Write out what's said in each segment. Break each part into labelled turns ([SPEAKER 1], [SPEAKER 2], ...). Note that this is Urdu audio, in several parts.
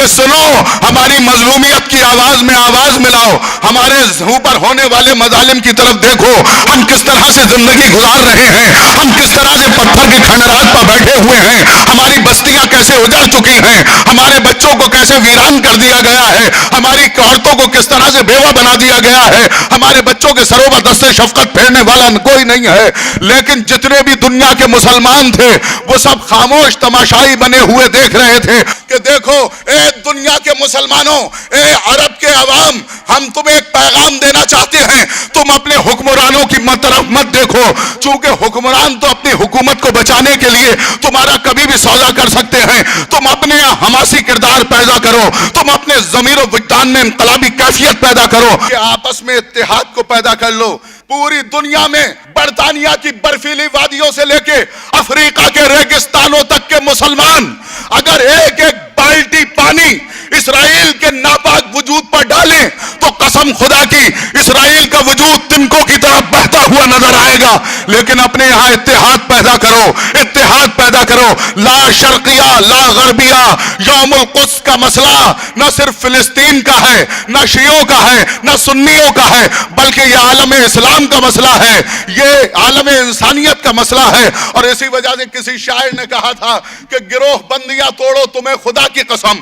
[SPEAKER 1] کہ سنو ہماری مظلومیت کی آواز میں آواز ملاؤ، ہمارے اوپر ہونے والے مظالم کی طرف دیکھو، ہم کس طرح سے زندگی گزار رہے ہیں، ہم کس طرح سے پتھر کی کھنڈرات پر بیٹھے ہوئے ہیں، ہماری بستیاں کیسے اجڑ چکی ہیں، ہمارے بچوں کو کیسے ویران کر دیا گیا ہے، ہماری عورتوں کو کس طرح سے بیوہ بنا دیا گیا ہے، ہمارے بچوں کے سروں پر دست شفقت پھیرنے والا کوئی نہیں ہے۔ لیکن جتنے بھی دنیا کے مسلمان تھے وہ سب خاموش تماشائی بنے ہوئے دیکھ رہے تھے کہ دیکھو اے دنیا کے مسلمانوں، اے عرب کے عوام، ہم تمہیں ایک پیغام دینا چاہتے ہیں، تم اپنے حکمرانوں کی طرف مت دیکھو، چونکہ حکمران تو اپنی حکومت کو بچانے کے لیے تمہارا کبھی بھی سودا کر سکتے ہیں، تم اپنے حماسی کردار پیدا کرو، تم اپنے ضمیر و وجدان میں انقلابی کیفیت پیدا کرو کہ آپس میں اتحاد کو پیدا کر لو۔ پوری دنیا میں برطانیہ کی برفیلی وادیوں سے لے کے افریقہ کے ریگستانوں تک کے مسلمان اگر ایک ایک بالٹی پانی اسرائیل کے ناپاک وجود پر ڈالیں تو قسم خدا کی اسرائیل کا وجود تنکوں کی طرف بہتا ہوا نظر آئے گا۔ لیکن اپنے یہاں اتحاد پیدا کرو، اتحاد پیدا کرو۔ لا شرقیہ لا غربیہ، یوم القدس کا مسئلہ نہ صرف فلسطین کا ہے، نہ شیعوں کا ہے، نہ سنیوں کا ہے، بلکہ یہ عالم اسلام کا مسئلہ ہے، یہ عالم انسانیت کا مسئلہ ہے۔ اور اسی وجہ سے کسی شاعر نے کہا تھا کہ گروہ بندیاں توڑو تمہیں خدا کی قسم،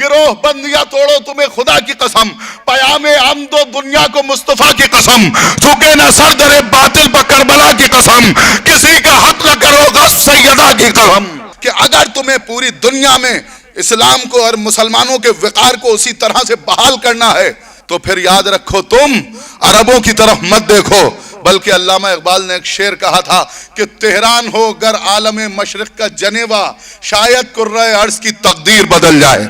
[SPEAKER 1] گروہ بندیاں توڑو تمہیں خدا کی قسم، پیام حمد و دنیا کو مصطفیٰ کی قسم، جھکے نہ سر در باطل پر کربلا کی قسم، کسی کا حق نہ کرو غصب سیدہ کی قسم۔ کہ اگر تمہیں پوری دنیا میں اسلام کو اور مسلمانوں کے وقار کو اسی طرح سے بحال کرنا ہے تو پھر یاد رکھو تم عربوں کی طرف مت دیکھو، بلکہ علامہ اقبال نے ایک شعر کہا تھا کہ تہران ہو گر عالم مشرق کا جنیوا، شاید کرۂ ارض کی تقدیر بدل جائے۔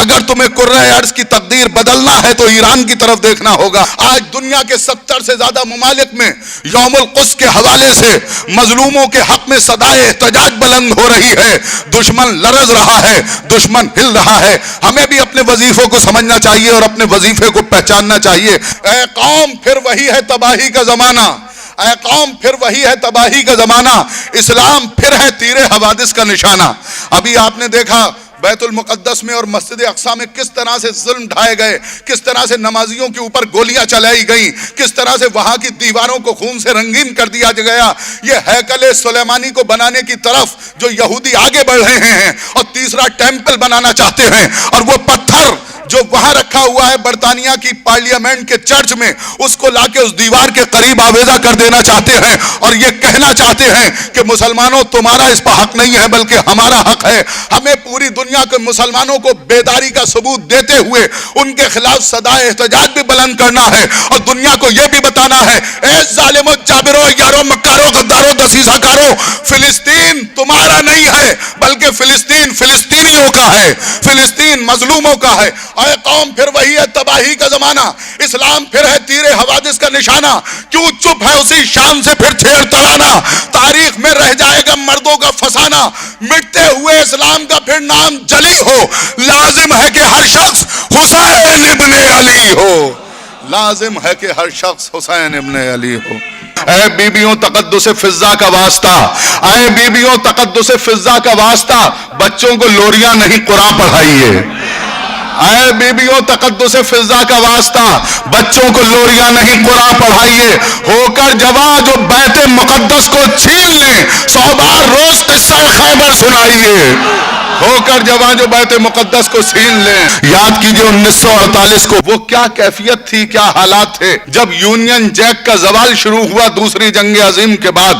[SPEAKER 1] اگر تمہیں کرۂ ارض کی تقدیر بدلنا ہے تو ایران کی طرف دیکھنا ہوگا۔ آج دنیا کے 70 سے زیادہ ممالک میں یوم القدس کے حوالے سے مظلوموں کے حق میں صدائے احتجاج بلند ہو رہی ہے، دشمن لرز رہا ہے، دشمن ہل رہا ہے۔ ہمیں بھی اپنے وظیفوں کو سمجھنا چاہیے اور اپنے وظیفے کو پہچاننا چاہیے۔ اے قوم پھر وہی ہے تباہی کا زمانہ، اے قوم پھر وہی ہے تباہی کا زمانہ، اسلام پھر ہے تیر حوادث کا نشانہ۔ ابھی آپ نے دیکھا بیت المقدس میں اور مسجد اقصی میں کس طرح سے ظلم ڈھائے گئے، کس طرح سے نمازیوں کے اوپر گولیاں چلائی گئیں، کس طرح سے وہاں کی دیواروں کو خون سے رنگین کر دیا گیا۔ یہ ہیکل سلیمانی کو بنانے کی طرف جو یہودی آگے بڑھ رہے ہیں اور تیسرا ٹیمپل بنانا چاہتے ہیں، اور وہ پتھر جو وہاں رکھا ہوا ہے برطانیہ کی پارلیمنٹ کے چرچ میں، اس کو لا کے اس دیوار کے قریب آویزہ کر دینا چاہتے ہیں اور یہ کہنا چاہتے ہیں کہ مسلمانوں تمہارا اس پر حق نہیں ہے بلکہ ہمارا حق ہے۔ ہمیں پوری دنیا کے مسلمانوں کو بیداری کا ثبوت دیتے ہوئے ان کے خلاف صدائے احتجاج بھی بلند کرنا ہے اور دنیا کو یہ بھی بتانا ہے، اے ظالمو جابرو یارو مکارو غدارو دسیسہ کارو، فلسطین تمہارا نہیں ہے بلکہ فلسطین فلسطینیوں کا ہے، فلسطین مظلوموں کا ہے۔ اے قوم پھر وہی ہے تباہی کا زمانہ، اسلام پھر ہے تیر حوادث کا نشانہ، کیوں چپ ہے اسی شام سے پھر چھیڑ تڑانا، تاریخ میں رہ جائے گا مردوں کا فسانہ، مٹتے ہوئے اسلام کا پھر نام جلی ہو، لازم ہے کہ ہر شخص حسین ابن علی ہو، لازم ہے کہ ہر شخص حسین ابن علی ہو۔ اے بیبیوں تقدس فضا کا واسطہ، اے بیبیوں تقدس فضا کا واسطہ، بچوں کو لوریاں نہیں قرآن پڑھائیے۔ اے بیبیوں تقدس فضا کا واسطہ، بچوں کو لوریاں نہیں قرآن پڑھائیے۔ ہو کر جواں جو بیت مقدس کو چھین لیں، 100 بار روز قصہ خیبر سنائیے۔ ہو کر جواں جو بیت مقدس کو چھین لیں۔ یاد کیجئے 1948 کو وہ کیا کیفیت تھی، کیا حالات تھے جب یونین جیک کا زوال شروع ہوا دوسری جنگ عظیم کے بعد،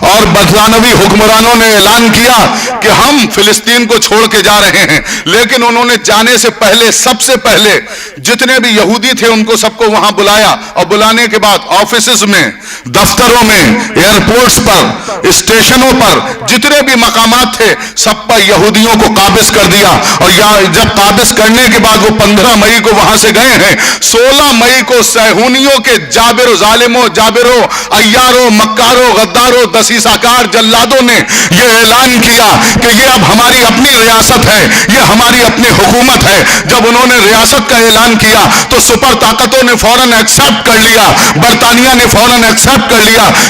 [SPEAKER 1] اور برطانوی حکمرانوں نے اعلان کیا کہ ہم فلسطین کو چھوڑ کے جا رہے ہیں، لیکن انہوں نے جانے سے پہلے سب سے پہلے جتنے بھی یہودی تھے ان کو سب کو وہاں بلایا، اور بلانے کے بعد آفیسز میں، دفتروں میں، ایئرپورٹس پر، اسٹیشنوں پر جتنے بھی مقامات تھے سب پر یہودیوں کو قابض کر دیا۔ اور جب قابض کرنے کے بعد وہ 15 مئی کو وہاں سے گئے ہیں، 16 مئی کو صہیونیوں کے جابر ظالموں، جابروں، عیاروں، مکاروں، غداروں، دسیسہ کار جلادوں نے یہ اعلان کیا کہ یہ اب ہماری اپنی ریاست ہے، یہ ہماری اپنی حکومت ہے۔ جب انہوں نے ریاست کا اعلان کیا تو سپر طاقتوں نے فوراً ایکسپٹ کر لیا، برطانیہ نے فوراً ایکسپٹ کر لیا،